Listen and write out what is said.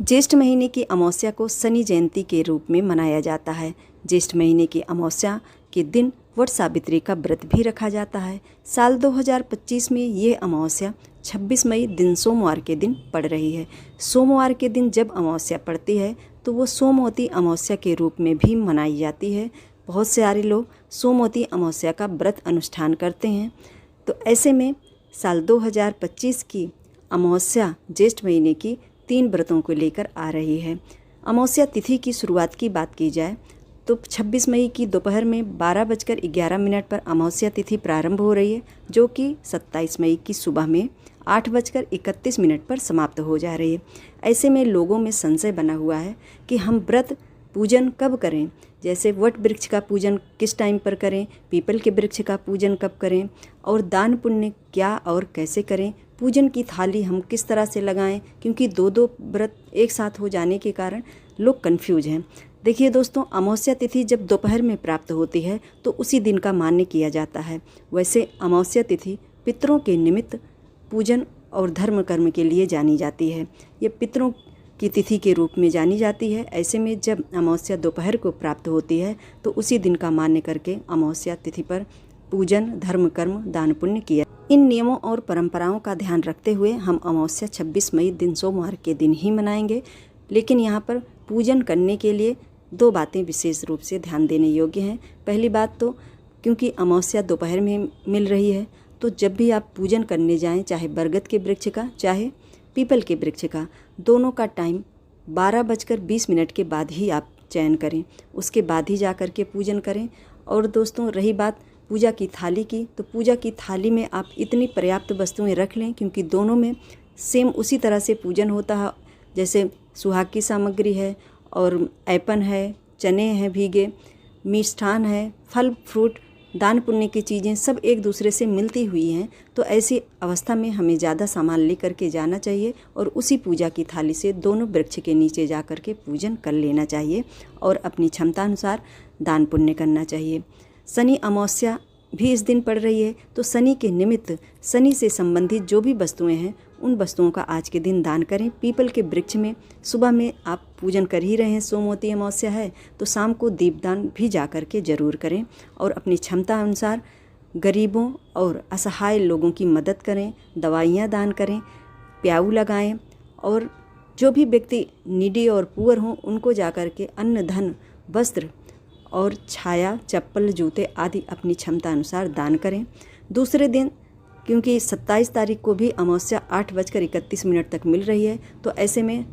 ज्येष्ठ महीने की अमावस्या को शनि जयंती के रूप में मनाया जाता है। ज्येष्ठ महीने की अमावस्या के दिन वट सावित्री का व्रत भी रखा जाता है। साल 2025 में ये अमावस्या 26 मई दिन सोमवार के दिन पड़ रही है। सोमवार के दिन जब अमावस्या पड़ती है तो वो सोमवती अमावस्या के रूप में भी मनाई जाती है। बहुत सारे लोग सोमवती अमावस्या का व्रत अनुष्ठान करते हैं। तो ऐसे में साल 2025 की अमावस्या ज्येष्ठ महीने की 3 व्रतों को लेकर आ रही है। अमावस्या तिथि की शुरुआत की बात की जाए तो 26 मई की दोपहर में 12:11 पर अमावस्या तिथि प्रारंभ हो रही है, जो कि 27 मई की सुबह में 8:31 पर समाप्त हो जा रही है। ऐसे में लोगों में संशय बना हुआ है कि हम व्रत पूजन कब करें, जैसे वट वृक्ष का पूजन किस टाइम पर करें, पीपल के वृक्ष का पूजन कब करें और दान पुण्य क्या और कैसे करें, पूजन की थाली हम किस तरह से लगाएं, क्योंकि दो व्रत एक साथ हो जाने के कारण लोग कंफ्यूज हैं। देखिए दोस्तों, अमावस्या तिथि जब दोपहर में प्राप्त होती है तो उसी दिन का मान्य किया जाता है। वैसे अमावस्या तिथि पितरों के निमित्त पूजन और धर्म कर्म के लिए जानी जाती है। ये पितरों की तिथि के रूप में जानी जाती है। ऐसे में जब अमावस्या दोपहर को प्राप्त होती है तो उसी दिन का मान्य करके अमावस्या तिथि पर पूजन, धर्म कर्म, दान पुण्य किया। इन नियमों और परंपराओं का ध्यान रखते हुए हम अमावस्या 26 मई दिन सोमवार के दिन ही मनाएंगे। लेकिन यहाँ पर पूजन करने के लिए 2 बातें विशेष रूप से ध्यान देने योग्य हैं। पहली बात तो क्योंकि अमावस्या दोपहर में मिल रही है, तो जब भी आप पूजन करने जाएं, चाहे बरगद के वृक्ष का चाहे पीपल के वृक्ष का, दोनों का टाइम 12:20 के बाद ही आप चयन करें। उसके बाद ही जा कर के पूजन करें। और दोस्तों, रही बात पूजा की थाली की, तो पूजा की थाली में आप इतनी पर्याप्त वस्तुएं रख लें, क्योंकि दोनों में सेम उसी तरह से पूजन होता है। जैसे सुहाग की सामग्री है और ऐपन है, चने हैं भीगे, मिष्ठान है, फल फ्रूट, दान पुण्य की चीज़ें सब एक दूसरे से मिलती हुई हैं। तो ऐसी अवस्था में हमें ज़्यादा सामान लेकर के जाना चाहिए और उसी पूजा की थाली से दोनों वृक्ष के नीचे जा कर के पूजन कर लेना चाहिए और अपनी क्षमता अनुसार दान पुण्य करना चाहिए। शनि अमावस्या भी इस दिन पड़ रही है, तो शनि के निमित्त शनि से संबंधित जो भी वस्तुएं हैं उन वस्तुओं का आज के दिन दान करें। पीपल के वृक्ष में सुबह में आप पूजन कर ही रहे हैं, सोमवती अमावस्या है, तो शाम को दीपदान भी जा कर के ज़रूर करें और अपनी क्षमता अनुसार गरीबों और असहाय लोगों की मदद करें, दवाइयाँ दान करें, प्याऊ लगाएं और जो भी व्यक्ति नीडी और पुअर हों उनको जा कर के अन्न, धन, वस्त्र और छाया, चप्पल, जूते आदि अपनी क्षमता अनुसार दान करें। दूसरे दिन क्योंकि 27 तारीख को भी अमावस्या 8:31 तक मिल रही है, तो ऐसे में